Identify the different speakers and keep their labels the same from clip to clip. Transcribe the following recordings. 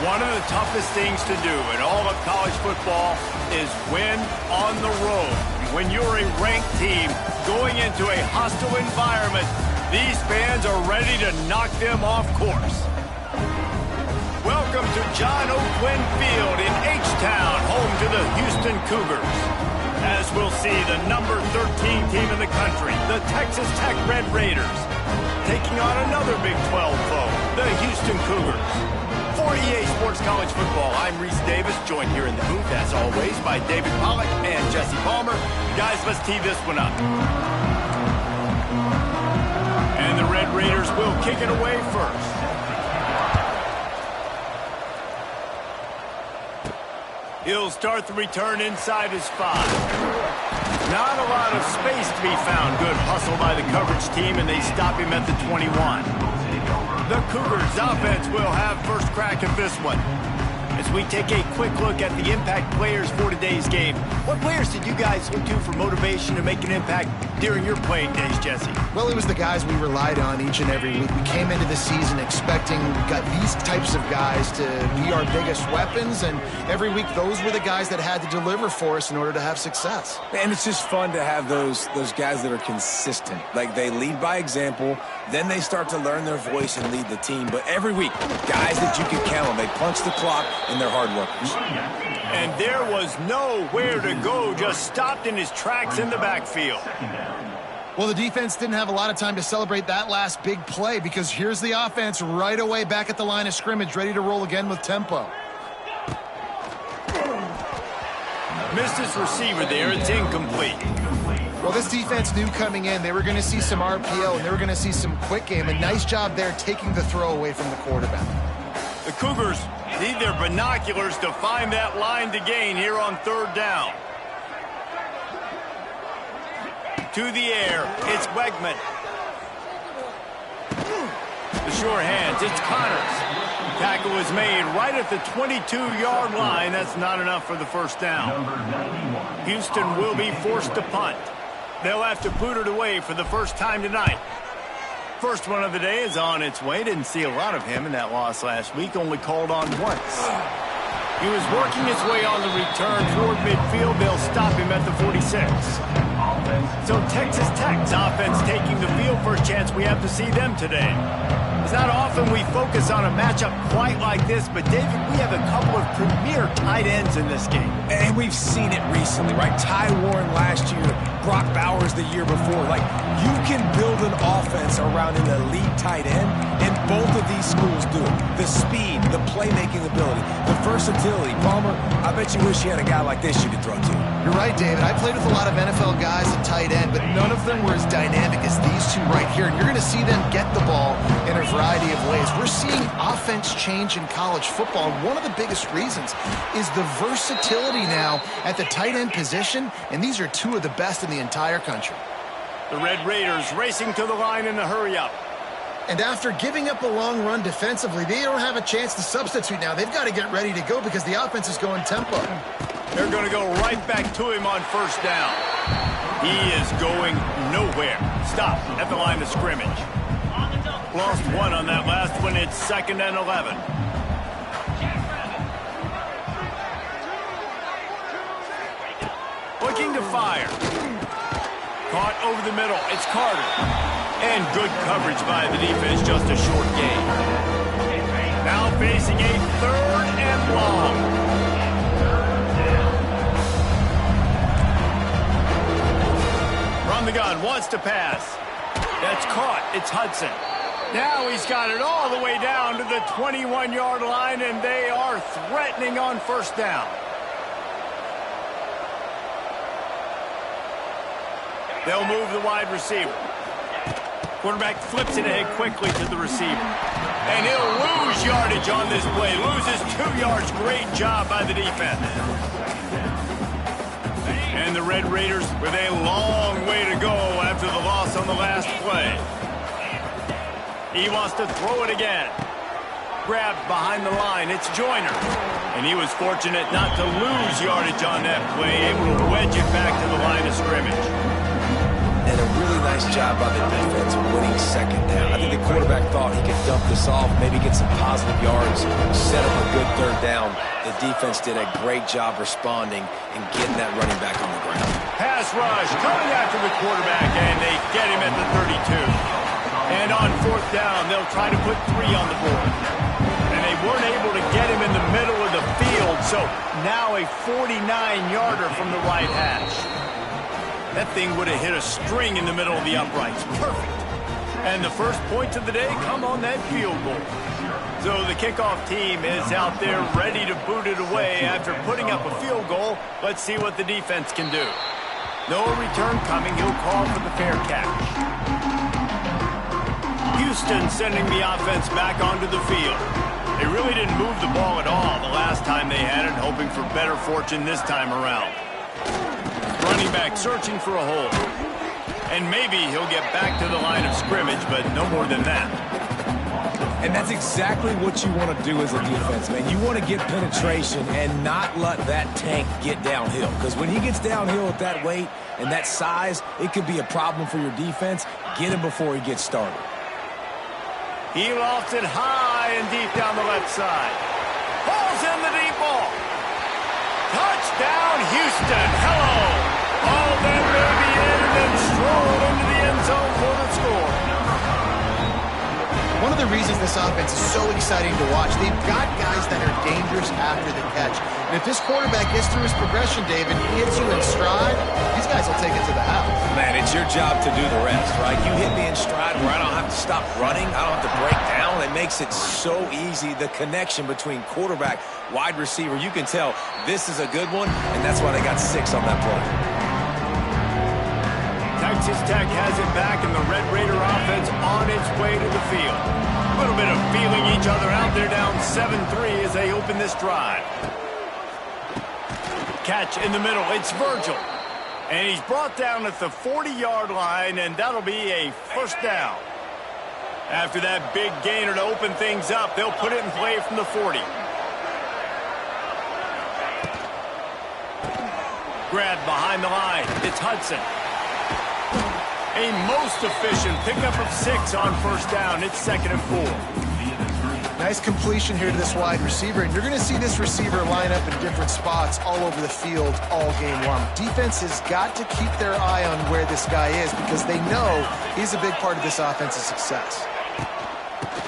Speaker 1: One of the toughest things to do in all of college football is win on the road. When you're a ranked team going into a hostile environment, these fans are ready to knock them off course. Welcome to John O'Quinn Field in H-Town, home to the Houston Cougars. As we'll see, the number 13 team in the country, the Texas Tech Red Raiders, taking on another Big 12 foe, the Houston Cougars. For EA Sports College Football, I'm Reese Davis, joined here in the booth, as always, by David Pollack and Jesse Palmer. Guys, let's tee this one up. And the Red Raiders will kick it away first. He'll start the return inside his 5. Not a lot of space to be found. Good hustle by the coverage team, and they stop him at the 21. The Cougars offense will have first crack at this one. As we take a quick look at the impact players for today's game, what players did you guys look to for motivation to make an impact during your playing days, Jesse?
Speaker 2: Well, it was the guys we relied on each and every week. We came into the season expecting these types of guys to be our biggest weapons, and every week those were the guys that had to deliver for us in order to have success.
Speaker 3: And it's just fun to have those guys that are consistent. Like, they lead by example, then they start to learn their voice and lead the team. But every week, guys that you can count on, they punch the clock, and they're hard workers.
Speaker 1: And there was nowhere to go, just stopped in his tracks in the backfield.
Speaker 2: Well, the defense didn't have a lot of time to celebrate that last big play, because here's the offense right away back at the line of scrimmage, ready to roll again with tempo.
Speaker 1: Missed his receiver there. It's incomplete.
Speaker 2: Well, this defense knew coming in they were going to see some RPO, and they were going to see some quick game. A nice job there taking the throw away from the quarterback.
Speaker 1: The Cougars need their binoculars to find that line to gain here on third down. To the air, it's Wegman. The sure hands, it's Connors. Tackle is made right at the 22-yard line. That's not enough for the first down. Houston will be forced to punt. They'll have to boot it away for the first time tonight. First one of the day is on its way. Didn't see a lot of him in that loss last week. Only called on once. He was working his way on the return toward midfield. They'll stop him at the 46. So Texas Tech's offense taking the field for a chance. We have to see them today. It's not often we focus on a matchup quite like this, but David, we have a couple of premier tight ends in this game.
Speaker 3: And we've seen it recently, right? Ty Warren last year, Brock Bowers the year before. Like, you can build an offense around an elite tight end, and both of these schools do it. The speed, the playmaking ability, the versatility. Palmer, I bet you wish you had a guy like this you could throw to.
Speaker 2: You're right, David. I played with a lot of NFL guys at tight end, but none of them were as dynamic as these two right here. And you're going to see them get the ball in a variety of ways. We're seeing offense change in college football. And one of the biggest reasons is the versatility now at the tight end position, and these are two of the best in the entire country.
Speaker 1: The Red Raiders racing to the line in a hurry-up.
Speaker 2: And after giving up a long run defensively, they don't have a chance to substitute now. They've got to get ready to go because the offense is going tempo.
Speaker 1: They're going to go right back to him on first down. He is going nowhere. Stop at the line of scrimmage. Lost one on that last one. It's 2nd and 11. Looking to fire. Caught over the middle. It's Carter. And good coverage by the defense. Just a short gain. Now facing a 3rd and long. From the gun, wants to pass. That's caught. It's Hudson. Now he's got it all the way down to the 21-yard line, and they are threatening on first down. They'll move the wide receiver. Quarterback flips it ahead quickly to the receiver. And he'll lose yardage on this play. Loses 2 yards. Great job by the defense. And the Red Raiders with a long way to go after the loss on the last play. He wants to throw it again. Grabbed behind the line. It's Joyner. And he was fortunate not to lose yardage on that play. Able to wedge it back to the line of scrimmage.
Speaker 3: And a really nice nice job by the defense winning second down. I think the quarterback thought he could dump this off, maybe get some positive yards, set up a good third down. The defense did a great job responding and getting that running back on the ground.
Speaker 1: Pass rush coming after the quarterback, and they get him at the 32. And on fourth down, they'll try to put 3 on the board. And they weren't able to get him in the middle of the field, so now a 49-yarder from the right hash. That thing would have hit a string in the middle of the uprights. Perfect. And the first points of the day come on that field goal. So the kickoff team is out there ready to boot it away after putting up a field goal. Let's see what the defense can do. No return coming. He'll call for the fair catch. Houston sending the offense back onto the field. They really didn't move the ball at all the last time they had it, hoping for better fortune this time around. Running back searching for a hole. And maybe he'll get back to the line of scrimmage, but no more than that.
Speaker 3: And that's exactly what you want to do as a defense, man. You want to get penetration and not let that tank get downhill. Because when he gets downhill at that weight and that size, it could be a problem for your defense. Get him before he gets started.
Speaker 1: He lofts it high and deep down the left side. Pulls in the deep ball. Touchdown, Houston. Hello. All that may be in and then stroll into the end zone for the score.
Speaker 2: One of the reasons this offense is so exciting to watch, they've got guys that are dangerous after the catch. And if this quarterback gets through his progression, David, he hits you in stride, these guys will take it to the house.
Speaker 3: Man, it's your job to do the rest, right? You hit me in stride where I don't have to stop running. I don't have to break down. It makes it so easy. The connection between quarterback, wide receiver, you can tell this is a good one, and that's why they got 6 on that play.
Speaker 1: Texas Tech has it back, and the Red Raider offense on its way to the field. A little bit of feeling each other out there, down 7-3 as they open this drive. Catch in the middle. It's Virgil. And he's brought down at the 40-yard line, and that'll be a first down. After that big gainer to open things up, they'll put it in play from the 40. Grabbed behind the line. It's Hudson. A most efficient pickup of 6 on first down. It's 2nd and 4.
Speaker 2: Nice completion here to this wide receiver, and you're going to see this receiver line up in different spots all over the field all game long. Defense has got to keep their eye on where this guy is because they know he's a big part of this offense's success.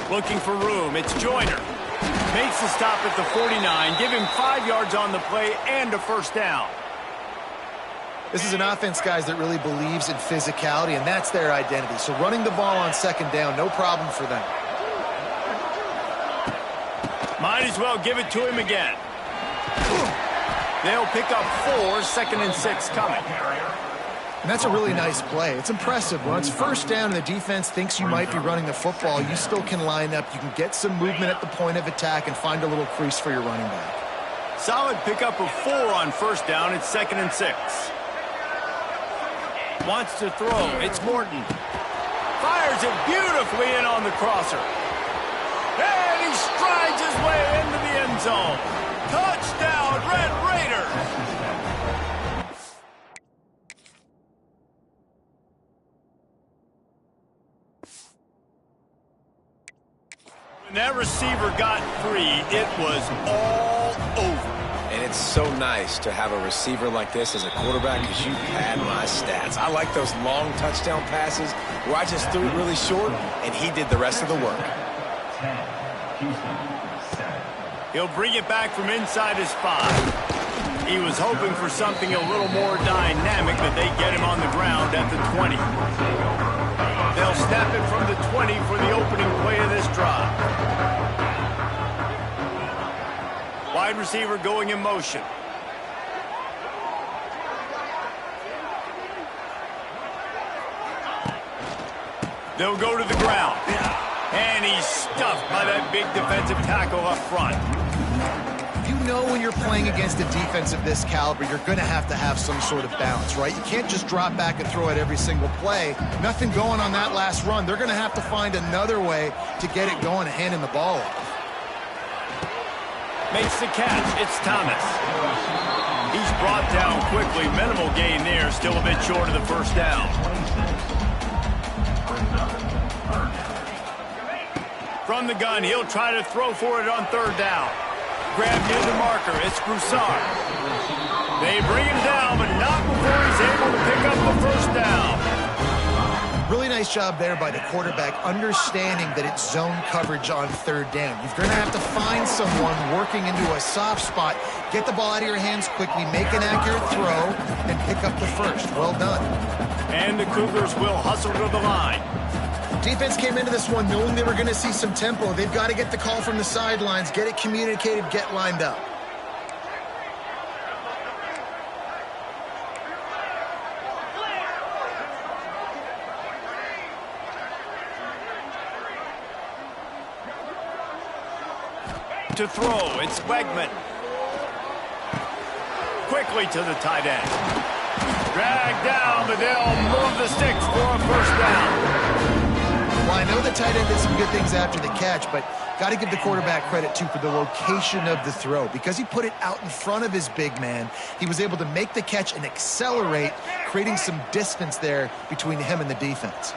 Speaker 1: Looking for room. It's Joyner. Makes the stop at the 49. Give him 5 yards on the play and a first down.
Speaker 2: This is an offense, guys, that really believes in physicality, and that's their identity. So running the ball on 2nd down, no problem for them.
Speaker 1: Might as well give it to him again. They'll pick up 4, 2nd and 6 coming.
Speaker 2: And that's a really nice play. It's impressive. When it's first down and the defense thinks you might be running the football, you still can line up. You can get some movement at the point of attack and find a little crease for your running back.
Speaker 1: Solid pickup of 4 on first down. It's 2nd and 6. Wants to throw. It's Morton. Fires it beautifully in on the crosser. And he strides his way into the end zone. Touchdown, Red Raiders! When that receiver got free, it was all over.
Speaker 3: And it's so nice to have a receiver like this as a quarterback because you pad my stats. I like those long touchdown passes where I just threw it really short and he did the rest of the work.
Speaker 1: He'll bring it back from inside his 5. He was hoping for something a little more dynamic, but they get him on the ground at the 20. They'll snap it from the 20 for the opening play of this drive. Wide receiver going in motion. They'll go to the ground. And he's stuffed by that big defensive tackle up front.
Speaker 2: You know when you're playing against a defense of this caliber, you're going to have some sort of balance, right? You can't just drop back and throw it every single play. Nothing going on that last run. They're going to have to find another way to get it going and handing the ball off.
Speaker 1: Makes the catch. It's Thomas. He's brought down quickly. Minimal gain there. Still a bit short of the first down. From the gun, he'll try to throw for it on third down. Grab near the marker. It's Broussard. They bring him down, but not before he's able to pick up the first down.
Speaker 2: Really nice job there by the quarterback, understanding that it's zone coverage on third down. You're going to have to find someone working into a soft spot, get the ball out of your hands quickly, make an accurate throw, and pick up the first. Well done.
Speaker 1: And the Cougars will hustle to the line.
Speaker 2: Defense came into this one knowing they were going to see some tempo. They've got to get the call from the sidelines, get it communicated, get lined up.
Speaker 1: To throw, it's Wegman. Quickly to the tight end. Dragged down, but they'll move the sticks for a first down.
Speaker 2: Well, I know the tight end did some good things after the catch, but got to give the quarterback credit, too, for the location of the throw. Because he put it out in front of his big man, he was able to make the catch and accelerate, creating some distance there between him and the defense.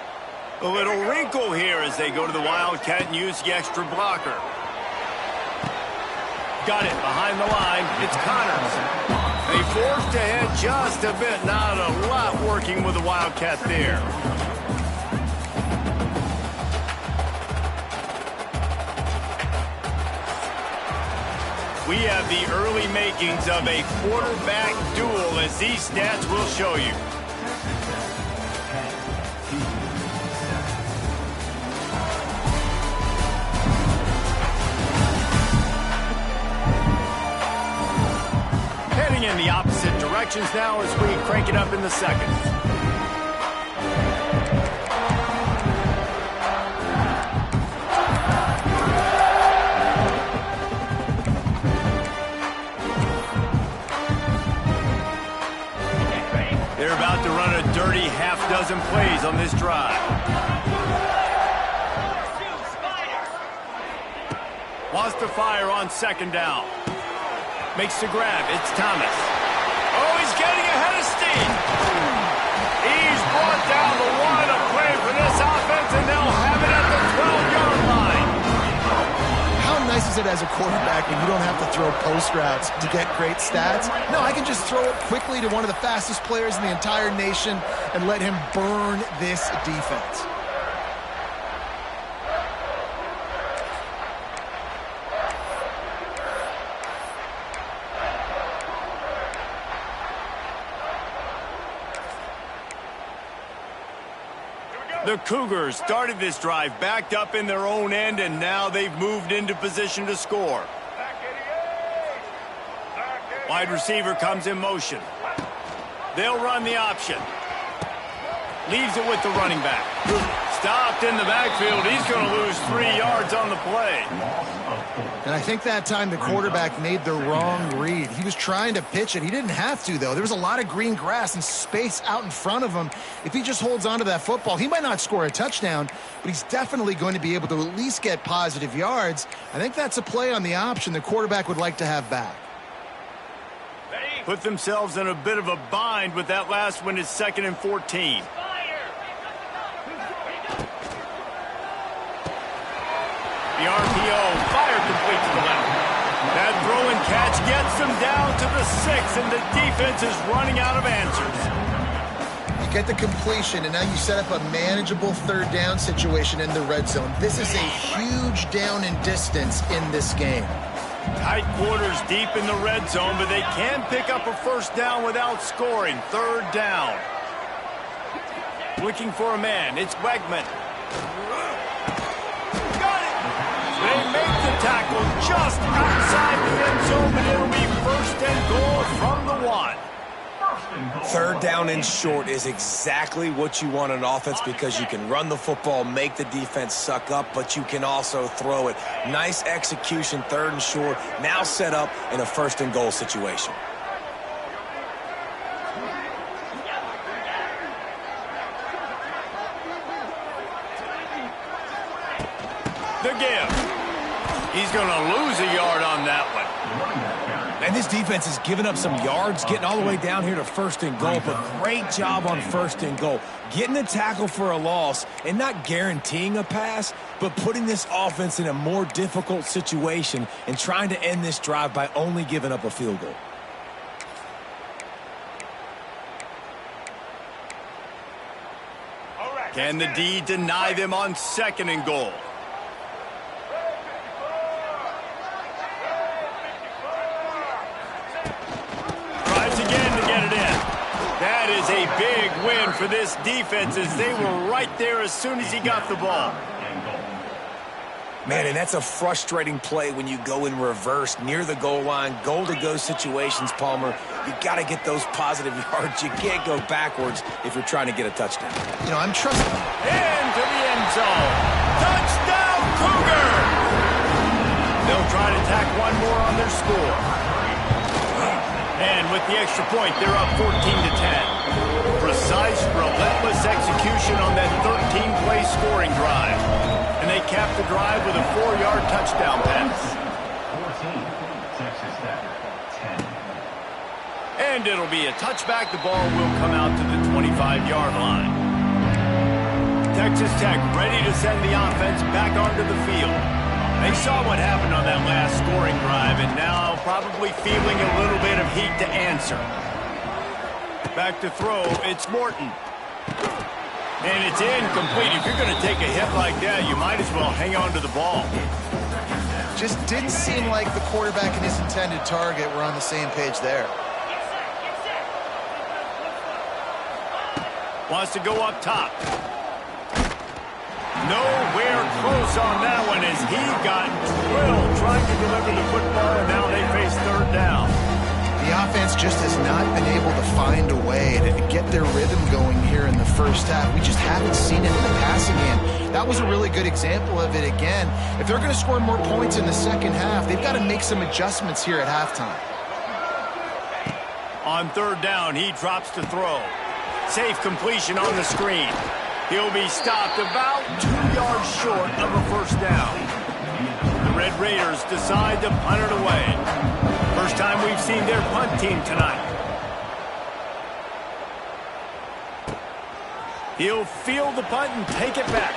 Speaker 1: A little wrinkle here as they go to the Wildcat and use the extra blocker. Got it behind the line. It's Connors. They forced ahead just a bit. Not a lot working with the Wildcat there. We have the early makings of a quarterback duel, as these stats will show you. Heading in the opposite directions now as we crank it up in the second. They're about to run a dirty half-dozen plays on this drive. Wants to fire on second down. Makes the grab. It's Thomas. Oh, he's getting ahead of steam. He's brought down the one to play for this offense, and they'll have it at the 12-yard line.
Speaker 2: How nice is it as a quarterback when you don't have to throw post routes to get great stats? No, I can just throw it quickly to one of the fastest players in the entire nation and let him burn this defense.
Speaker 1: The Cougars started this drive backed up in their own end, and now they've moved into position to score. Wide receiver comes in motion. They'll run the option. Leaves it with the running back. Stopped in the backfield. He's going to lose 3 yards on the play.
Speaker 2: And I think that time the quarterback made the wrong read. He was trying to pitch it. He didn't have to, though. There was a lot of green grass and space out in front of him. If he just holds on to that football, he might not score a touchdown, but he's definitely going to be able to at least get positive yards. I think that's a play on the option the quarterback would like to have back.
Speaker 1: Put themselves in a bit of a bind with that last one. It's 2nd and 14. The RPO, fire complete to the left. That throw and catch gets them down to the 6, and the defense is running out of answers.
Speaker 2: You get the completion, and now you set up a manageable third down situation in the red zone. This is a huge down in distance in this game.
Speaker 1: Tight quarters deep in the red zone, but they can pick up a first down without scoring. Third down. Looking for a man. It's Wegman. They make the tackle just outside the end zone, but it'll be 1st and goal from the 1.
Speaker 3: Third down and short is exactly what you want on offense, because you can run the football, make the defense suck up, but you can also throw it. Nice execution, 3rd and short, now set up in a 1st and goal situation. The give. He's going to lose a yard on that one. And this defense has given up some yards, getting all the way down here to first and goal, but great job on first and goal. Getting the tackle for a loss and not guaranteeing a pass, but putting this offense in a more difficult situation and trying to end this drive by only giving up a field goal.
Speaker 1: Can the D deny them on second and goal? Tries again to get it in. That is a big win for this defense as they were right there as soon as he got the ball.
Speaker 3: Man, and that's a frustrating play when you go in reverse near the goal line, goal-to-go situations, Palmer. You got to get those positive yards. You can't go backwards if you're trying to get a touchdown.
Speaker 2: You know, I'm trusting.
Speaker 1: Into the end zone. Touchdown, Cougar! They'll try to tack one more on their score. And with the extra point, they're up 14-10. Precise, relentless execution on that 13-play scoring drive. And they capped the drive with a 4-yard touchdown pass.
Speaker 4: 14, Texas Tech, 10.
Speaker 1: And it'll be a touchback. The ball will come out to the 25-yard line. Texas Tech ready to send the offense back onto the field. They saw what happened on that last scoring drive and now probably feeling a little bit of heat to answer. Back to throw, it's Morton. And it's incomplete. If you're going to take a hit like that, you might as well hang on to the ball.
Speaker 2: Just didn't seem like the quarterback and his intended target were on the same page there.
Speaker 1: Wants to go up top. Nowhere close on that one as he got drilled trying to deliver the football, and now they face third down.
Speaker 2: The offense just has not been able to find a way to get their rhythm going here in the first half. We just haven't seen it in the passing game. That was a really good example of it again. If they're going to score more points in the second half, they've got to make some adjustments here at halftime.
Speaker 1: On third down, he drops to throw. Safe completion on the screen. He'll be stopped about 2 yards short of a first down. The Red Raiders decide to punt it away. First time we've seen their punt team tonight. He'll field the punt and take it back.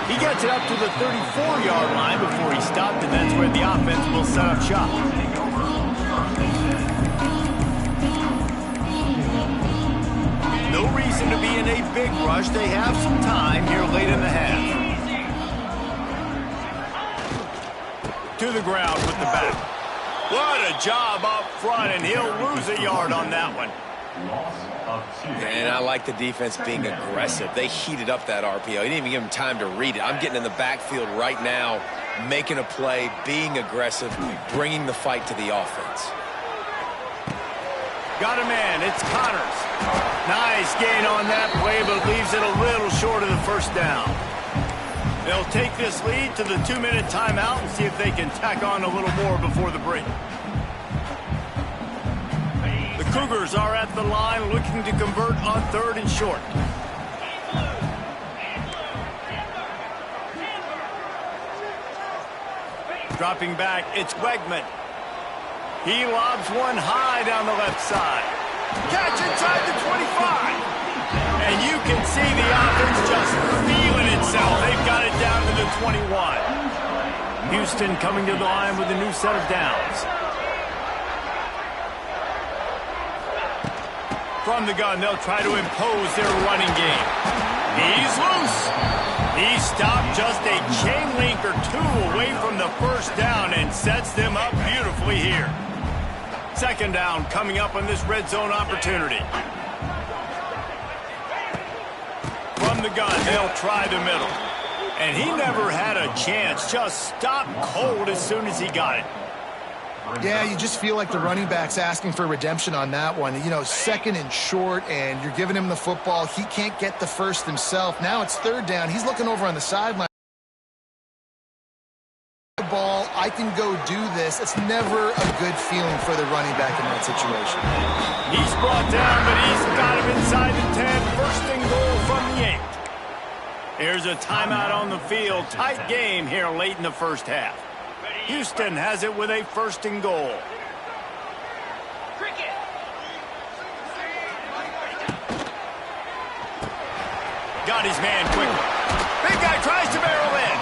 Speaker 1: He gets it up to the 34-yard line before he stopped, and that's where the offense will set up shop. No reason to be in a big rush. They have some time here late in the half. To the ground with the back. What a job up front, and he'll lose a yard on that one.
Speaker 3: And I like the defense being aggressive. They heated up that RPO. He didn't even give him time to read it. I'm getting in the backfield right now, making a play, being aggressive, bringing the fight to the offense.
Speaker 1: Got a man. It's Connors. Nice gain on that play, but leaves it a little short of the first down. They'll take this lead to the 2-minute timeout and see if they can tack on a little more before the break. The Cougars are at the line looking to convert on third and short. Dropping back, it's Wegman. He lobs one high down the left side. Catch inside the 25. And you can see the offense just feeling itself. They've got it down to the 21. Houston coming to the line with a new set of downs. From the gun, they'll try to impose their running game. He's loose. He stopped just a chain link or two away from the first down and sets them up beautifully here. Second down coming up on this red zone opportunity. From the gun, they'll try the middle. And he never had a chance. Just stopped cold as soon as he got it.
Speaker 2: Yeah, you just feel like the running back's asking for redemption on that one. You know, second and short, and you're giving him the football. He can't get the first himself. Now it's third down. He's looking over on the sideline. Ball, I can go do this. It's never a good feeling for the running back in that situation.
Speaker 1: He's brought down, but he's got him inside the 10. First and goal from the 8. Here's a timeout on the field. Tight game here late in the first half. Houston has it with a first and goal. got his man quickly. Big guy tries to barrel in.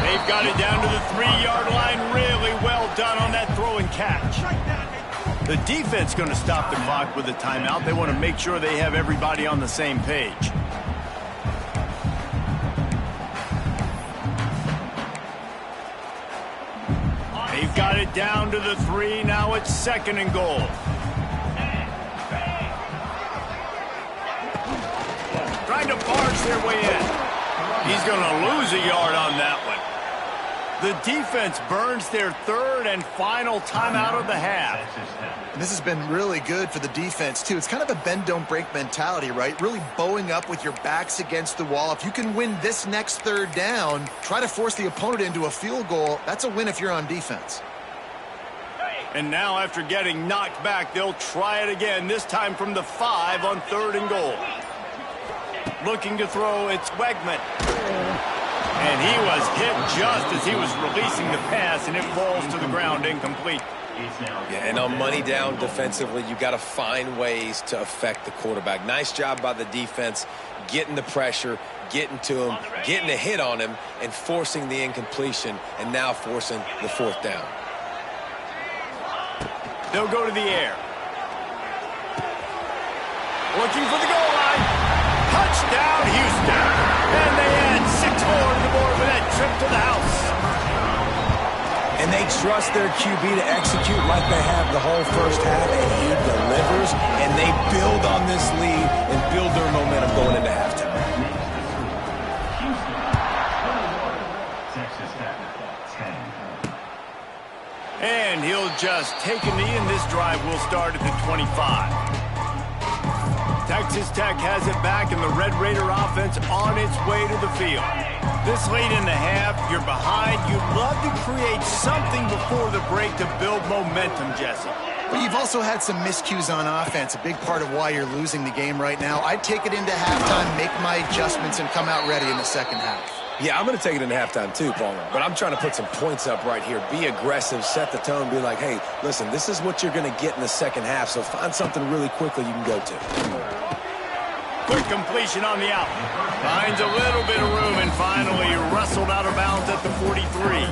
Speaker 1: They've got it down to the 3-yard line. Really well done on that throw and catch. The defense going to stop the clock with a timeout. They want to make sure they have everybody on the same page. They've got it down to the 3. Now it's 2nd and goal. Trying to barge their way in. He's going to lose a yard on that one. The defense burns their 3rd and final timeout of the half.
Speaker 2: And this has been really good for the defense, too. It's kind of a bend-don't-break mentality, right? Really bowing up with your backs against the wall. If you can win this next 3rd down, try to force the opponent into a field goal. That's a win if you're on defense.
Speaker 1: And now after getting knocked back, they'll try it again, this time from the 5 on 3rd and goal. Looking to throw, it's Wegman. And he was hit just as he was releasing the pass, and it falls to the ground incomplete.
Speaker 3: Yeah, and on money down defensively, you got to find ways to affect the quarterback. Nice job by the defense, getting the pressure, getting to him, getting a hit on him, and forcing the incompletion, and now forcing the 4th down.
Speaker 1: They'll go to the air. Looking for the goal line. Touchdown, Houston. And they add 6 more to the board for that trip to the house.
Speaker 3: And they trust their QB to execute like they have the whole first half, and he delivers, and they build on this lead and build their momentum going into halftime.
Speaker 1: And he'll just take a knee, and this drive will start at the 25. Texas Tech has it back, and the Red Raider offense on its way to the field. This late in the half, you're behind. You'd love to create something before the break to build momentum, Jesse.
Speaker 2: But you've also had some miscues on offense, a big part of why you're losing the game right now. I'd take it into halftime, make my adjustments, and come out ready in the second half.
Speaker 3: Yeah, I'm going to take it into halftime too, Paul. But I'm trying to put some points up right here. Be aggressive, set the tone, be like, hey, listen, this is what you're going to get in the second half, so find something really quickly you can go to.
Speaker 1: Quick completion on the out. Finds a little bit of room and finally wrestled out of bounds at the 43.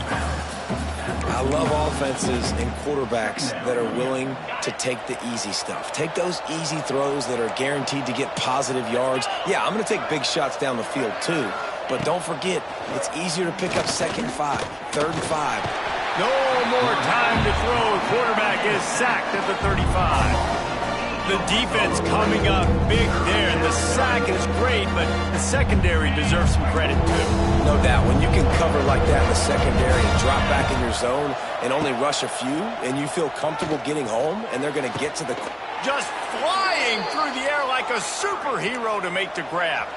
Speaker 3: I love offenses and quarterbacks that are willing to take the easy stuff. Take those easy throws that are guaranteed to get positive yards. Yeah, I'm going to take big shots down the field too. But don't forget, it's easier to pick up 2nd and 5, 3rd and 5.
Speaker 1: No more time to throw. Quarterback is sacked at the 35. The defense coming up big there. The sack is great, but the secondary deserves some credit too.
Speaker 3: No doubt. When you can cover like that in the secondary and drop back in your zone and only rush a few, and you feel comfortable getting home, and they're going to get to the...
Speaker 1: Just flying through the air like a superhero to make the grab.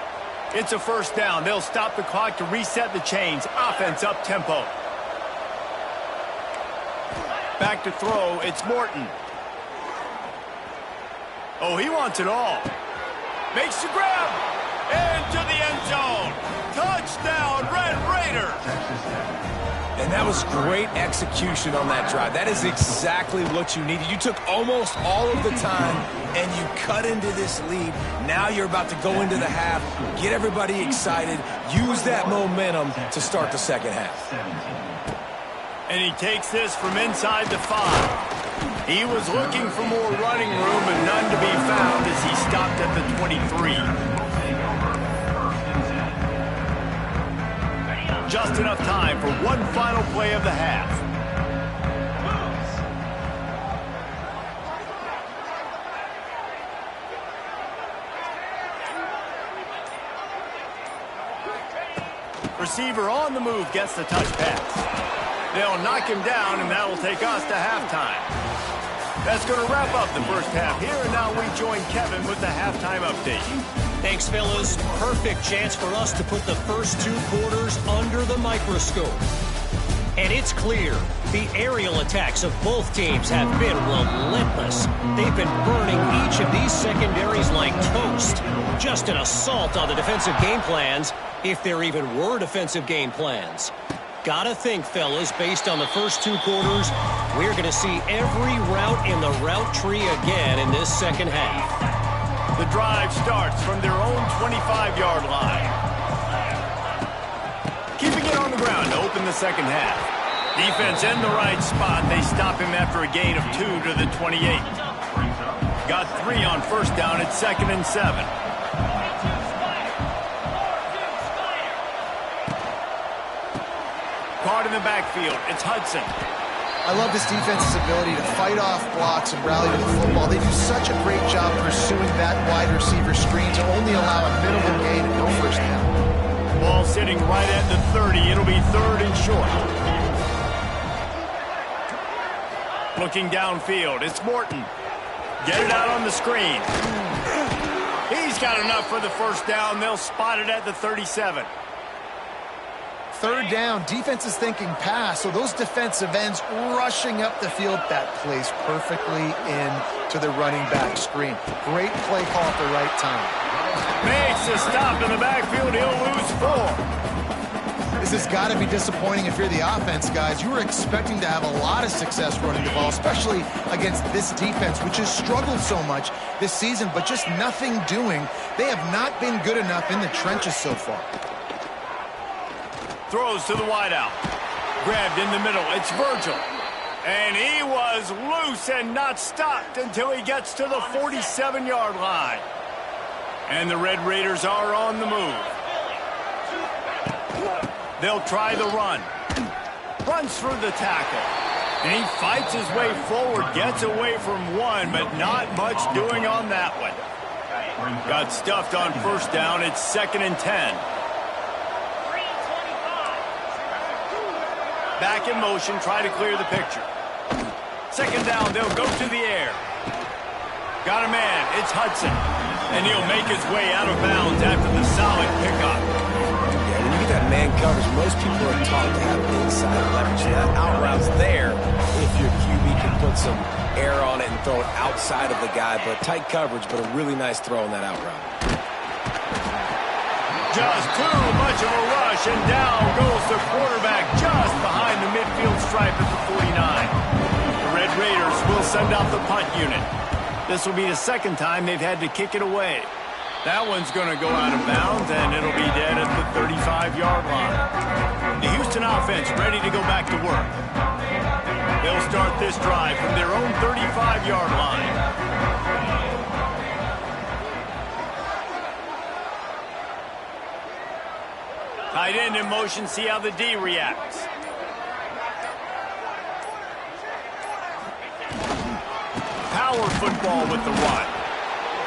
Speaker 1: It's a 1st down. They'll stop the clock to reset the chains. Offense up tempo. Back to throw. It's Morton. Oh, he wants it all. Makes the grab. Into the end zone. Touchdown, Red Raiders.
Speaker 3: And that was great execution on that drive. That is exactly what you needed. You took almost all of the time, and you cut into this lead. Now you're about to go into the half, get everybody excited, use that momentum to start the second half.
Speaker 1: And he takes this from inside the 5. He was looking for more running room, but none to be found as he stopped at the 23. Just enough time for one final play of the half. Receiver on the move gets the touch pass. They'll knock him down, and that'll take us to halftime. That's going to wrap up the first half here, and now we join Kevin with the halftime update.
Speaker 5: Thanks, fellas. Perfect chance for us to put the first 2 quarters under the microscope. And it's clear, the aerial attacks of both teams have been relentless. They've been burning each of these secondaries like toast. Just an assault on the defensive game plans, if there even were defensive game plans. Gotta think, fellas, based on the first 2 quarters, we're going to see every route in the route tree again in this second half.
Speaker 1: The drive starts from their own 25-yard line. Keeping it on the ground to open the second half. Defense in the right spot. They stop him after a gain of 2 to the 28. Got 3 on first down at 2nd and 7. Caught in the backfield. It's Hudson.
Speaker 2: I love this defense's ability to fight off blocks and rally to the football. They do such a great job pursuing that wide receiver screen to only allow a minimal gain and no first down.
Speaker 1: Ball sitting right at the 30. It'll be 3rd and short. Looking downfield. It's Morton. Get it out on the screen. He's got enough for the first down. They'll spot it at the 37.
Speaker 2: 3rd down, defense is thinking pass, so those defensive ends rushing up the field. That plays perfectly into the running back screen. Great play call at the right time.
Speaker 1: Makes a stop in the backfield. He'll lose 4.
Speaker 2: This has got to be disappointing if you're the offense, guys. You were expecting to have a lot of success running the ball, especially against this defense, which has struggled so much this season, but just nothing doing. They have not been good enough in the trenches so far.
Speaker 1: Throws to the wideout. Grabbed in the middle. It's Virgil. And he was loose and not stopped until he gets to the 47-yard line. And the Red Raiders are on the move. They'll try the run. Runs through the tackle. And he fights his way forward. Gets away from one, but not much doing on that one. Got stuffed on first down. It's 2nd and 10. Back in motion, try to clear the picture. 2nd down, they'll go to the air. Got a man, it's Hudson. And he'll make his way out of bounds after the solid pickup.
Speaker 3: Yeah, when you get that man coverage, most people are taught to have inside leverage. That out route's there if your QB can put some air on it and throw it outside of the guy. But tight coverage, but a really nice throw on that out route.
Speaker 1: Just too much of a rush, and down goes the quarterback just behind the midfield stripe at the 49. The Red Raiders will send out the punt unit. This will be the 2nd time they've had to kick it away. That one's going to go out of bounds, and it'll be dead at the 35-yard line. The Houston offense ready to go back to work. They'll start this drive from their own 35-yard line. Tight end in motion, see how the D reacts. Power football with the run.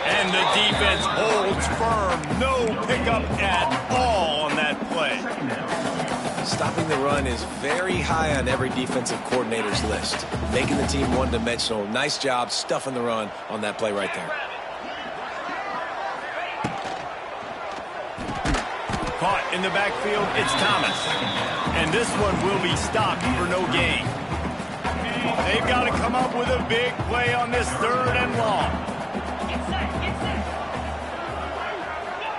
Speaker 1: And the defense holds firm. No pickup at all on that play.
Speaker 3: Stopping the run is very high on every defensive coordinator's list. Making the team one-dimensional. Nice job stuffing the run on that play right there.
Speaker 1: Caught in the backfield, it's Thomas. And this one will be stopped for no gain. They've got to come up with a big play on this 3rd and long.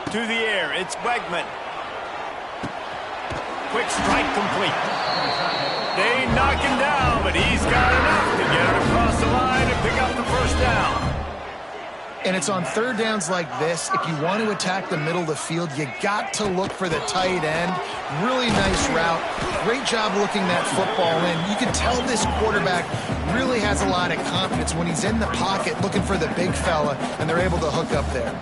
Speaker 1: To the air, it's Wegman. Quick strike complete. They knock him down, but he's got enough to get it across the line and pick up the first down.
Speaker 2: And it's on 3rd downs like this. If you want to attack the middle of the field, you got to look for the tight end. Really nice route. Great job looking that football in. You can tell this quarterback really has a lot of confidence when he's in the pocket looking for the big fella, and they're able to hook up there.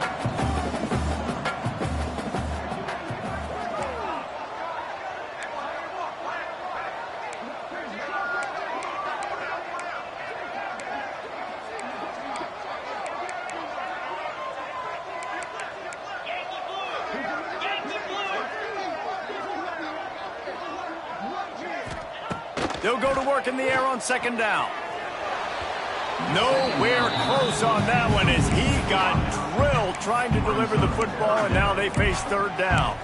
Speaker 1: They'll go to work in the air on 2nd down. Nowhere close on that one as he got drilled trying to deliver the football, and now they face 3rd down.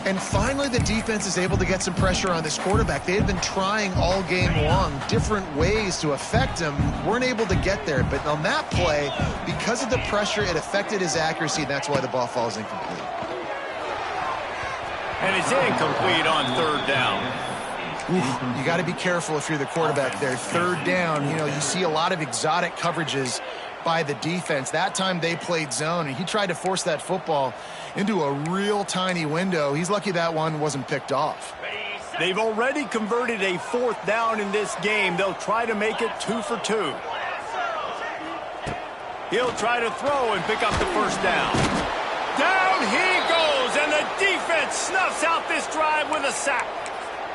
Speaker 2: And finally, the defense is able to get some pressure on this quarterback. They had been trying all game long, different ways to affect him, weren't able to get there. But on that play, because of the pressure, it affected his accuracy, and that's why the ball falls incomplete.
Speaker 1: And it's incomplete on 3rd down.
Speaker 2: You got to be careful if you're the quarterback there. 3rd down, you know, you see a lot of exotic coverages by the defense. That time they played zone, and he tried to force that football into a real tiny window. He's lucky that one wasn't picked off.
Speaker 1: They've already converted a 4th down in this game. They'll try to make it 2 for 2. He'll try to throw and pick up the 1st down. Down he goes, and the defense snuffs out this drive with a sack.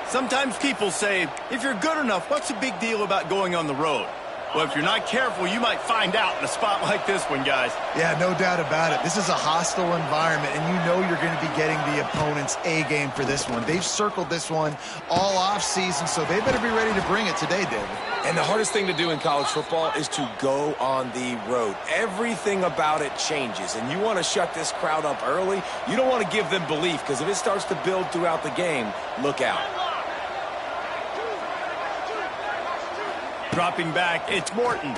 Speaker 1: Sometimes people say, if you're good enough, what's the big deal about going on the road? Well, if you're not careful, you might find out in a spot like this one, guys.
Speaker 2: Yeah, no doubt about it. This is a hostile environment, and you know you're going to be getting the opponent's A game for this one. They've circled this one all offseason, so they better be ready to bring it today, David.
Speaker 3: And the hardest thing to do in college football is to go on the road. Everything about it changes, and you want to shut this crowd up early. You don't want to give them belief, because if it starts to build throughout the game, look out.
Speaker 1: Dropping back, it's Morton.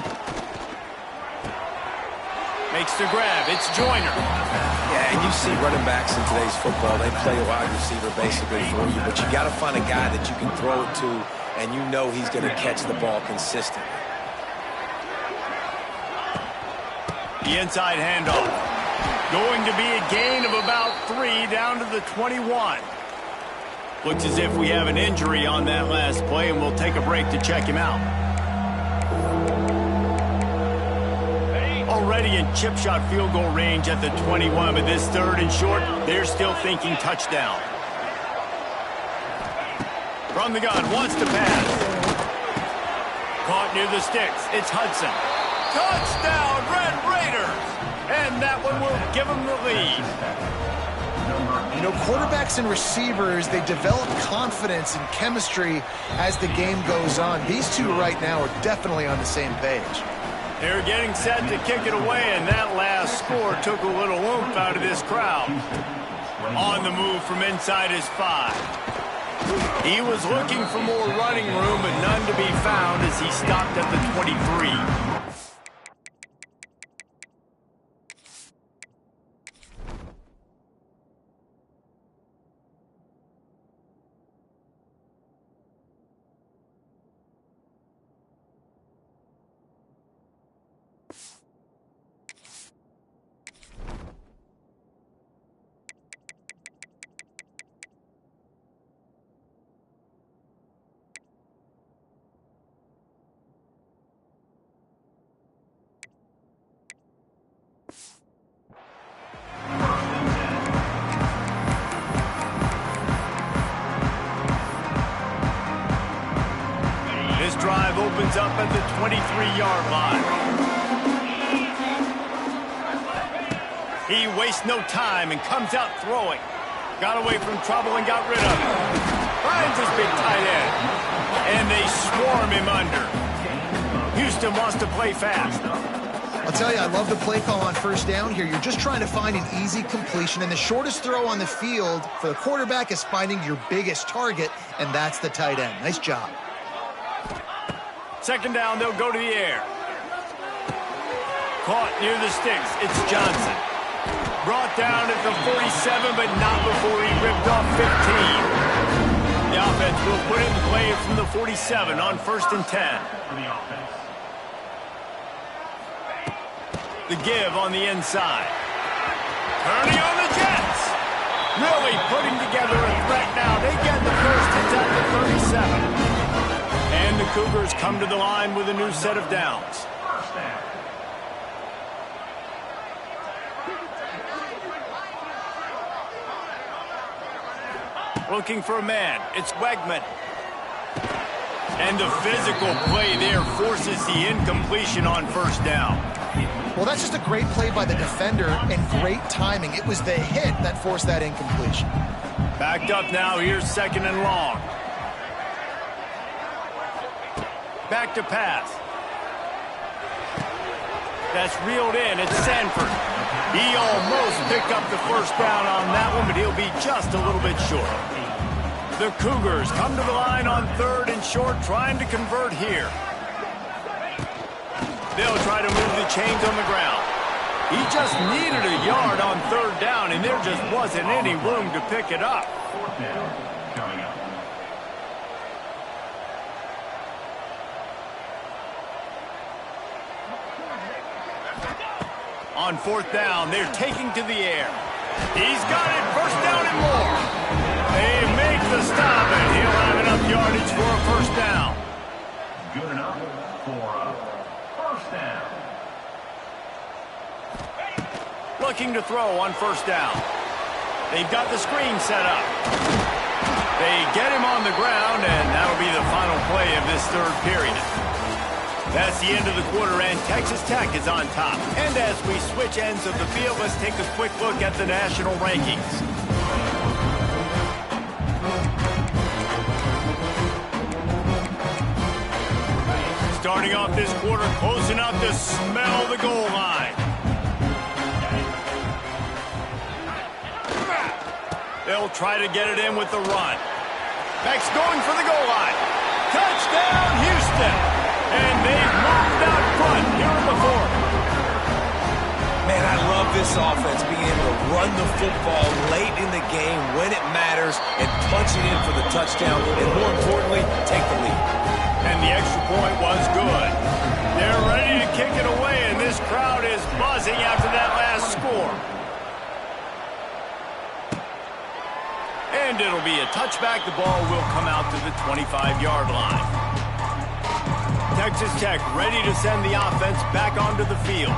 Speaker 1: Makes the grab, it's Joyner.
Speaker 3: Yeah, and you see running backs in today's football, they play a wide receiver basically for you, but you got to find a guy that you can throw it to, and you know he's going to catch the ball consistently.
Speaker 1: The inside handoff. Going to be a gain of about 3 down to the 21. Looks as if we have an injury on that last play, and we'll take a break to check him out. Already in chip shot field goal range at the 21, but this 3rd and short, they're still thinking touchdown. From the gun, wants to pass. Caught near the sticks, it's Hudson. Touchdown, Red Raiders! And that one will give them the lead.
Speaker 2: You know, quarterbacks and receivers, they develop confidence and chemistry as the game goes on. These two right now are definitely on the same page.
Speaker 1: They're getting set to kick it away, and that last score took a little oomph out of this crowd. On the move from inside his 5. He was looking for more running room, but none to be found as he stopped at the 23. This drive opens up at the 23-yard line. He wastes no time and comes out throwing. Got away from trouble and got rid of it. Finds his big tight end. And they swarm him under. Houston wants to play fast.
Speaker 2: I'll tell you, I love the play call on 1st down here. You're just trying to find an easy completion, and the shortest throw on the field for the quarterback is finding your biggest target, and that's the tight end. Nice job.
Speaker 1: 2nd down, they'll go to the air. Caught near the sticks, it's Johnson. Brought down at the 47, but not before he ripped off 15. The offense will put in play from the 47 on 1st and 10. The give on the inside. Turning on the Jets. Really putting together a threat now. They get the 1st. It's at the 37. And the Cougars come to the line with a new set of downs. Looking for a man. It's Wegman. And the physical play there forces the incompletion on 1st down.
Speaker 2: Well, that's just a great play by the defender and great timing. It was the hit that forced that incompletion.
Speaker 1: Backed up now. Here's 2nd and long. Back to pass. That's reeled in. It's Sanford. He almost picked up the 1st down on that one, but he'll be just a little bit short. The Cougars come to the line on 3rd and short, trying to convert here. They'll try to move the chains on the ground. He just needed a yard on 3rd down, and there just wasn't any room to pick it up.
Speaker 4: 4th down coming up.
Speaker 1: On fourth down, they're taking to the air. He's got it, first down and more. They make the stop, and he'll have enough yardage for a first down.
Speaker 4: Good enough for a first down.
Speaker 1: Looking to throw on first down. They've got the screen set up. They get him on the ground, and that'll be the final play of this third period. That's the end of the quarter, and Texas Tech is on top. And as we switch ends of the field, let's take a quick look at the national rankings. Starting off this quarter, close enough to smell the goal line. They'll try to get it in with the run. Beck's going for the goal line. Touchdown, Houston! And they've moved out front here in the fourth.
Speaker 3: Man, I love this offense being able to run the football late in the game when it matters and punch it in for the touchdown and, more importantly, take the lead.
Speaker 1: And the extra point was good. They're ready to kick it away, and this crowd is buzzing after that last score. And it'll be a touchback. The ball will come out to the 25-yard line. Texas Tech ready to send the offense back onto the field.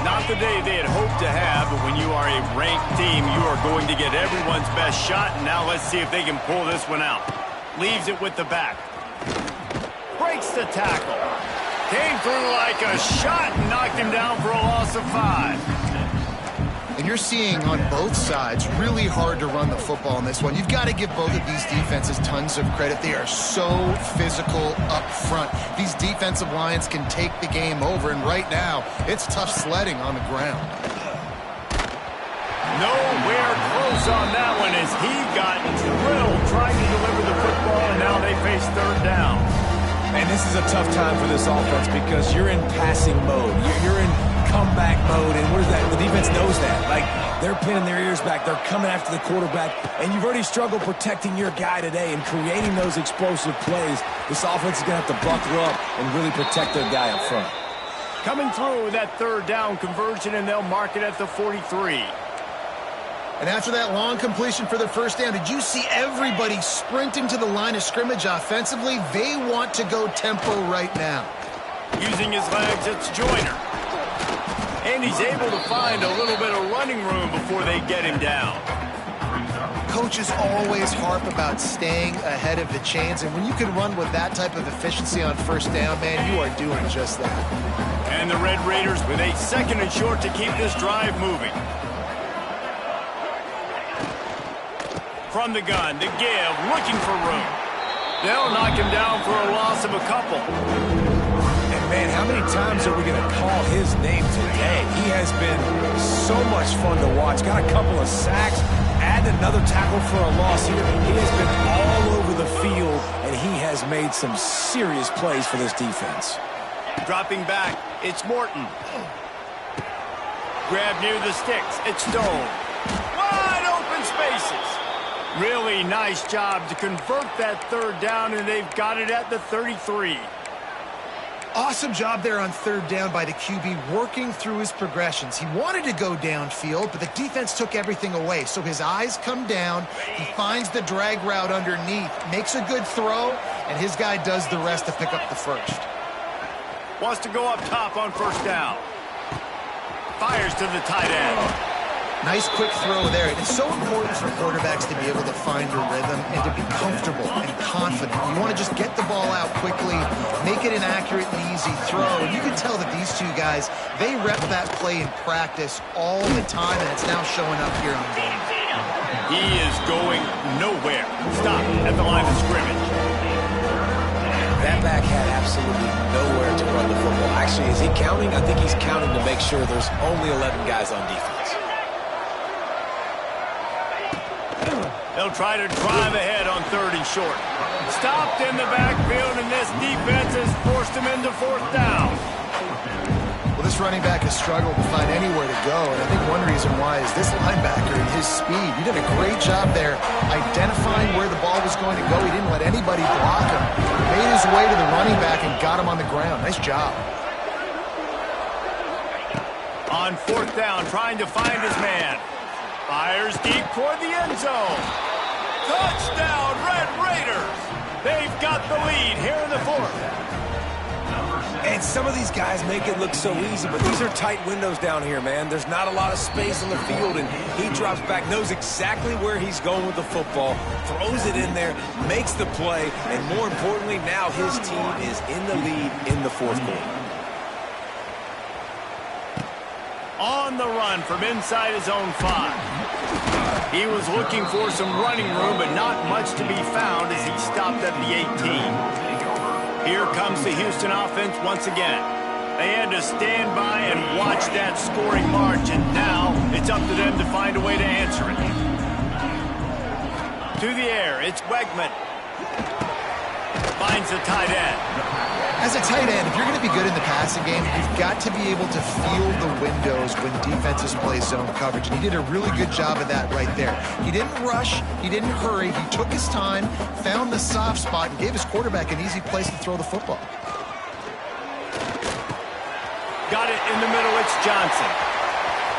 Speaker 1: Not the day they had hoped to have, but when you are a ranked team, you are going to get everyone's best shot. And now let's see if they can pull this one out. Leaves it with the back. Breaks the tackle. Came through like a shot and knocked him down for a loss of 5.
Speaker 2: And you're seeing on both sides really hard to run the football in this one. You've got to give both of these defenses tons of credit. They are so physical up front. These defensive lines can take the game over, and right now it's tough sledding on the ground.
Speaker 1: Nowhere close on that one as he got drilled trying to deliver the football, and now they face third down.
Speaker 3: And this is a tough time for this offense because you're in passing mode. You're in comeback mode, and what is that? The defense knows that. Like, they're pinning their ears back. They're coming after the quarterback, and you've already struggled protecting your guy today and creating those explosive plays. This offense is going to have to buckle up and really protect their guy up front.
Speaker 1: Coming through that third down conversion, and they'll mark it at the 43.
Speaker 2: And after that long completion for the first down, did you see everybody sprinting to the line of scrimmage offensively? They want to go tempo right now.
Speaker 1: Using his legs, it's Joyner. And he's able to find a little bit of running room before they get him down.
Speaker 2: Coaches always harp about staying ahead of the chains, and when you can run with that type of efficiency on first down, man, you are doing just that.
Speaker 1: And the Red Raiders with a second and short to keep this drive moving. From the gun, the give, looking for room. They'll knock him down for a loss of a couple.
Speaker 3: And, man, how many times are we going to call his name today? He has been so much fun to watch. Got a couple of sacks, add another tackle for a loss here. He has been all over the field, and he has made some serious plays for this defense.
Speaker 1: Dropping back, it's Morton. Grab near the sticks, it's Stone. Wide open spaces. Really nice job to convert that third down, and they've got it at the 33.
Speaker 2: Awesome job there on third down by the QB, working through his progressions. He wanted to go downfield, but the defense took everything away. So his eyes come down, he finds the drag route underneath, makes a good throw, and his guy does the rest to pick up the first.
Speaker 1: Wants to go up top on first down. Fires to the tight end.
Speaker 2: Nice quick throw there. It's so important for quarterbacks to be able to find a rhythm and to be comfortable and confident. You want to just get the ball out quickly, make it an accurate and easy throw. And you can tell that these two guys, they rep that play in practice all the time, and it's now showing up here on game.
Speaker 1: He is going nowhere. Stop at the line of scrimmage.
Speaker 3: That back had absolutely nowhere to run the football. Actually, is he counting? I think he's counting to make sure there's only 11 guys on defense.
Speaker 1: They'll try to drive ahead on third and short. Stopped in the backfield, and this defense has forced him into fourth down.
Speaker 2: Well, this running back has struggled to find anywhere to go, and I think one reason why is this linebacker and his speed. He did a great job there identifying where the ball was going to go. He didn't let anybody block him. Made his way to the running back and got him on the ground. Nice job.
Speaker 1: On fourth down, trying to find his man. Fires deep toward the end zone. Touchdown, Red Raiders! They've got the lead here in the fourth.
Speaker 3: And some of these guys make it look so easy, but these are tight windows down here, man. There's not a lot of space on the field, and he drops back, knows exactly where he's going with the football, throws it in there, makes the play, and more importantly, now his team is in the lead in the fourth quarter.
Speaker 1: On the run from inside his own 5. He was looking for some running room, but not much to be found as he stopped at the 18. Here comes the Houston offense once again. They had to stand by and watch that scoring march, and now it's up to them to find a way to answer it. To the air, it's Wegman. Finds the tight end.
Speaker 2: As a tight end, if you're going to be good in the passing game, you've got to be able to feel the windows when defenses play zone coverage. And he did a really good job of that right there. He didn't rush. He didn't hurry. He took his time, found the soft spot, and gave his quarterback an easy place to throw the football.
Speaker 1: Got it in the middle. It's Johnson.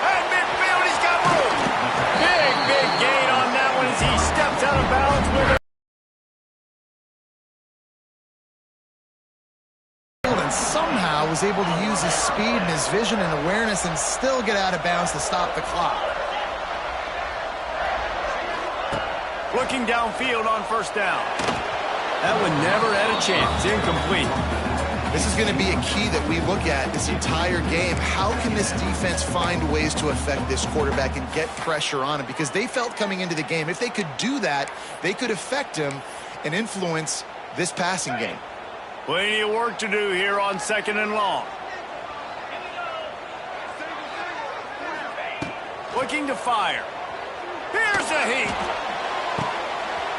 Speaker 1: At midfield, he's got room. Big gain on that one as he steps out of bounds with it.
Speaker 2: And somehow was able to use his speed and his vision and awareness and still get out of bounds to stop the clock.
Speaker 1: Looking downfield on first down. That one never had a chance. Incomplete.
Speaker 2: This is going to be a key that we look at this entire game. How can this defense find ways to affect this quarterback and get pressure on him? Because they felt coming into the game, if they could do that, they could affect him and influence this passing game.
Speaker 1: Plenty of work to do here on second and long. Looking to fire. Here's a heat.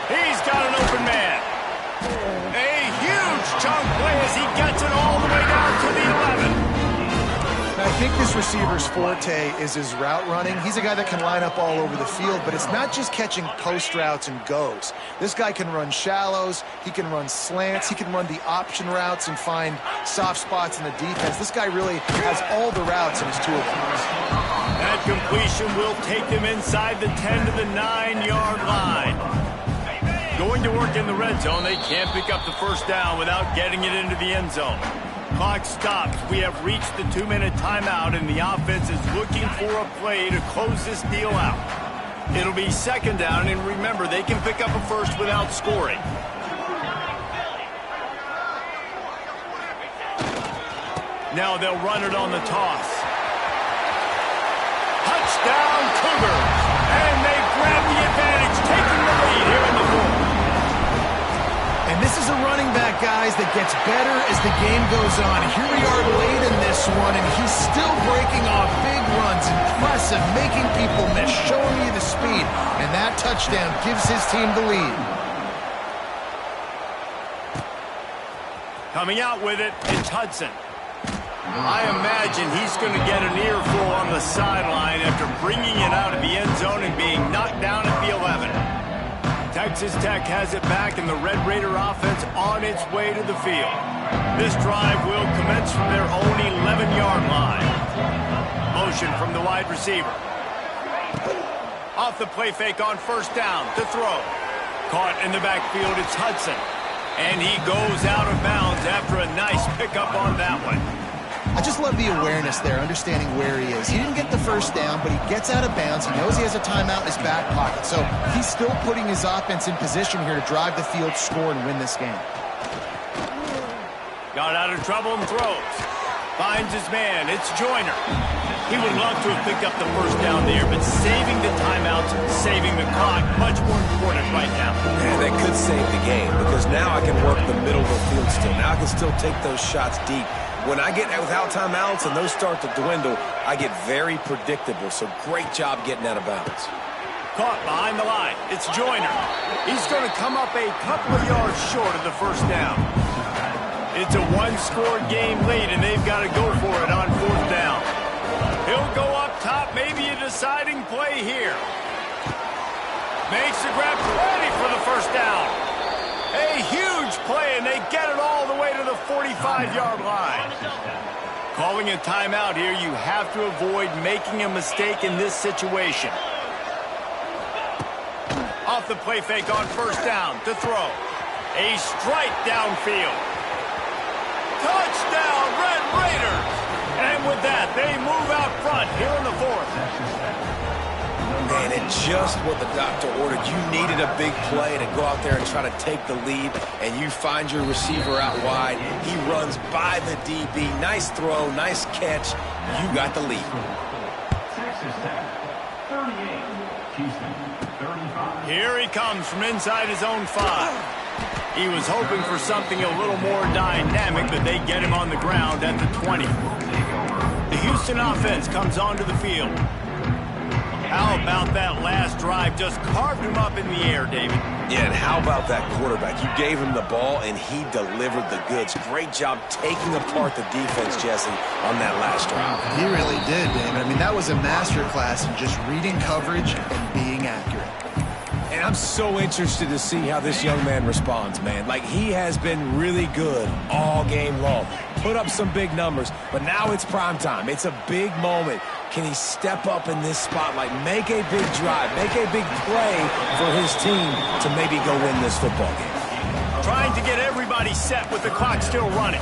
Speaker 1: He's got an open man. A huge chunk play as he gets it all the way down to the 11.
Speaker 2: I think this receiver's forte is his route running. He's a guy that can line up all over the field, but it's not just catching post routes and goes. This guy can run shallows, he can run slants, he can run the option routes and find soft spots in the defense. This guy really has all the routes in his toolbox.
Speaker 1: That completion will take them inside the 10 to the 9-yard line. Going to work in the red zone, they can't pick up the first down without getting it into the end zone. Clock stops. We have reached the 2-minute timeout, and the offense is looking for a play to close this deal out. It'll be second down, and remember, they can pick up a first without scoring. Now they'll run it on the toss. Touchdown, Cougars! And they grab the advantage, taking the lead here in the fourth.
Speaker 2: And this is a running back, guys, that gets better as the game goes on. Here we are late in this one, and he's still breaking off big runs. Impressive, making people miss, showing you the speed. And that touchdown gives his team the lead.
Speaker 1: Coming out with it, it's Hudson. I imagine he's going to get an earful on the sideline after bringing it out of the end zone and being knocked down at the 11. Texas Tech has it back, and the Red Raider offense on its way to the field. This drive will commence from their own 11-yard line. Motion from the wide receiver. Off the play fake on first down to throw. Caught in the backfield, it's Hudson. And he goes out of bounds after a nice pickup on that one.
Speaker 2: I just love the awareness there, understanding where he is. He didn't get the first down, but he gets out of bounds. He knows he has a timeout in his back pocket. So he's still putting his offense in position here to drive the field, score, and win this game.
Speaker 1: Got out of trouble and throws. Finds his man. It's Joyner. He would love to have picked up the first down there, but saving the timeouts, saving the clock, much more important right now.
Speaker 3: And that could save the game, because now I can work the middle of the field still. Now I can still take those shots deep. When I get without timeouts and those start to dwindle, I get very predictable. So great job getting out of bounds.
Speaker 1: Caught behind the line. It's Joyner. He's going to come up a couple of yards short of the first down. It's a one-score game lead, and they've got to go for it on fourth down. He'll go up top, maybe a deciding play here. Makes the grab, ready for the first down. A huge play, and they get it all the way to the 45-yard line. Calling a timeout here, you have to avoid making a mistake in this situation. Off the play fake on first down to throw. A strike downfield. Touchdown, Red Raiders! And with that, they move out front here in the fourth.
Speaker 3: Man, it's just what the doctor ordered. You needed a big play to go out there and try to take the lead, and you find your receiver out wide. He runs by the DB. Nice throw, nice catch. You got the lead.
Speaker 4: Texas Tech, 38. Houston, 35.
Speaker 1: Here he comes from inside his own 5. He was hoping for something a little more dynamic, but they get him on the ground at the 20. The Houston offense comes onto the field. How about that last drive? Just carved him up in the air, David.
Speaker 3: Yeah, and how about that quarterback? You gave him the ball, and he delivered the goods. Great job taking apart the defense, Jesse, on that last drive.
Speaker 2: He really did, David. I mean, that was a masterclass in just reading coverage and being accurate.
Speaker 3: And I'm so interested to see how this young man responds, man. Like, he has been really good all game long. Put up some big numbers, but now it's prime time. It's a big moment. Can he step up in this spotlight, make a big drive, make a big play for his team to maybe go win this football game?
Speaker 1: Trying to get everybody set with the clock still running.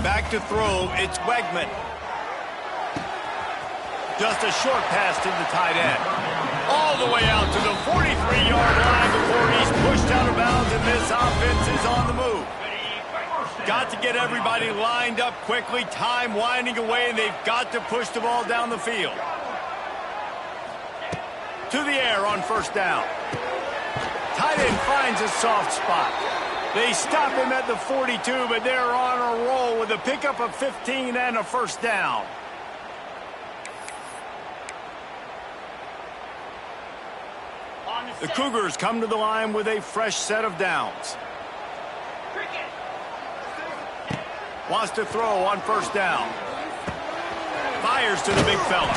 Speaker 1: Back to throw, it's Wegman. Just a short pass to the tight end. All the way out to the 43-yard line before he's pushed out of bounds, and this offense is on the move. Got to get everybody lined up quickly, time winding away, and they've got to push the ball down the field. To the air on first down. Tight end finds a soft spot. They stop him at the 42, but they're on a roll with a pickup of 15 and a first down. The Cougars come to the line with a fresh set of downs. Wants to throw on first down. Fires to the big fella.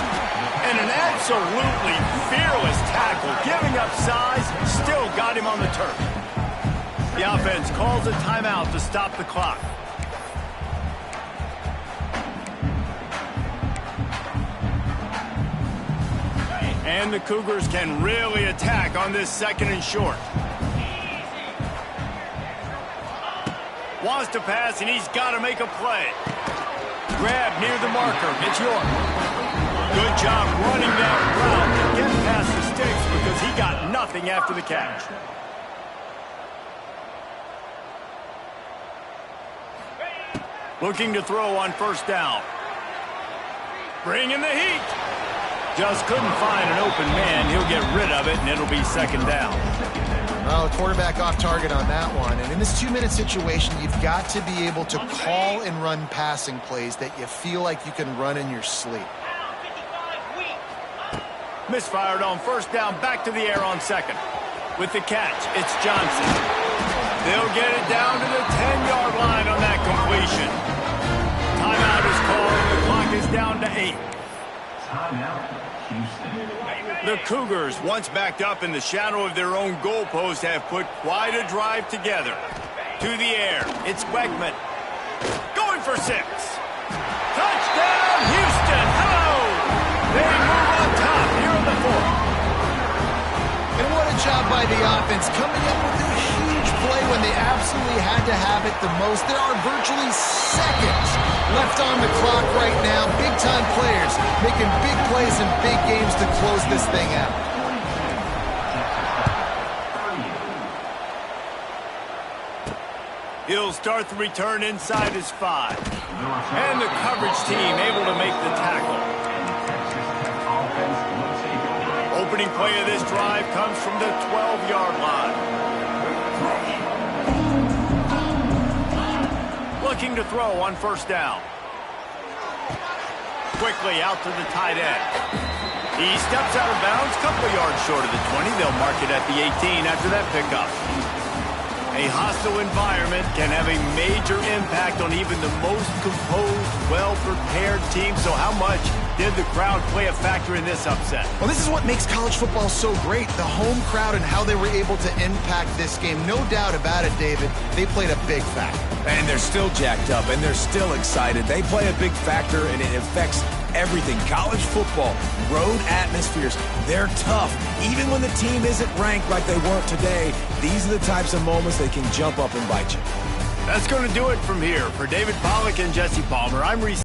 Speaker 1: And an absolutely fearless tackle, giving up size, still got him on the turf. The offense calls a timeout to stop the clock. And the Cougars can really attack on this second and short. Wants to pass, and he's got to make a play. Grab near the marker. It's York. Good job running that route to get past the sticks because he got nothing after the catch. Looking to throw on first down. Bringing the heat. Just couldn't find an open man. He'll get rid of it, and it'll be second down.
Speaker 2: Well, the quarterback off target on that one. And in this 2-minute situation, you've got to be able to call and run passing plays that you feel like you can run in your sleep.
Speaker 1: Misfired on first down, back to the air on second. With the catch, it's Johnson. They'll get it down to the 10-yard line on that completion. Timeout is called, and the clock is down to 8.
Speaker 4: Timeout, Houston.
Speaker 1: The Cougars, once backed up in the shadow of their own goalpost, have put quite a drive together. To the air, it's Wegman. Going for 6. Touchdown, Houston! Hello! They move on top here in the fourth.
Speaker 2: And what a job by the offense, coming up with a huge play when they absolutely had to have it the most. There are virtually seconds left on the clock right now. Big-time players making big plays in big games to close this thing out.
Speaker 1: He'll start the return inside his 5. And the coverage team able to make the tackle. Opening play of this drive comes from the 12-yard line. Looking to throw on first down. Quickly out to the tight end. He steps out of bounds, couple of yards short of the 20. They'll mark it at the 18 after that pickup. A hostile environment can have a major impact on even the most composed, well-prepared team. So how much did the crowd play a factor in this upset?
Speaker 2: Well, this is what makes college football so great, the home crowd and how they were able to impact this game. No doubt about it, David. They played a big factor.
Speaker 3: And they're still jacked up, and they're still excited. They play a big factor, and it affects everything. College football, road atmospheres, they're tough. Even when the team isn't ranked like they weren't today, these are the types of moments that can jump up and bite you.
Speaker 1: That's going to do it from here. For David Pollack and Jesse Palmer, I'm Reese.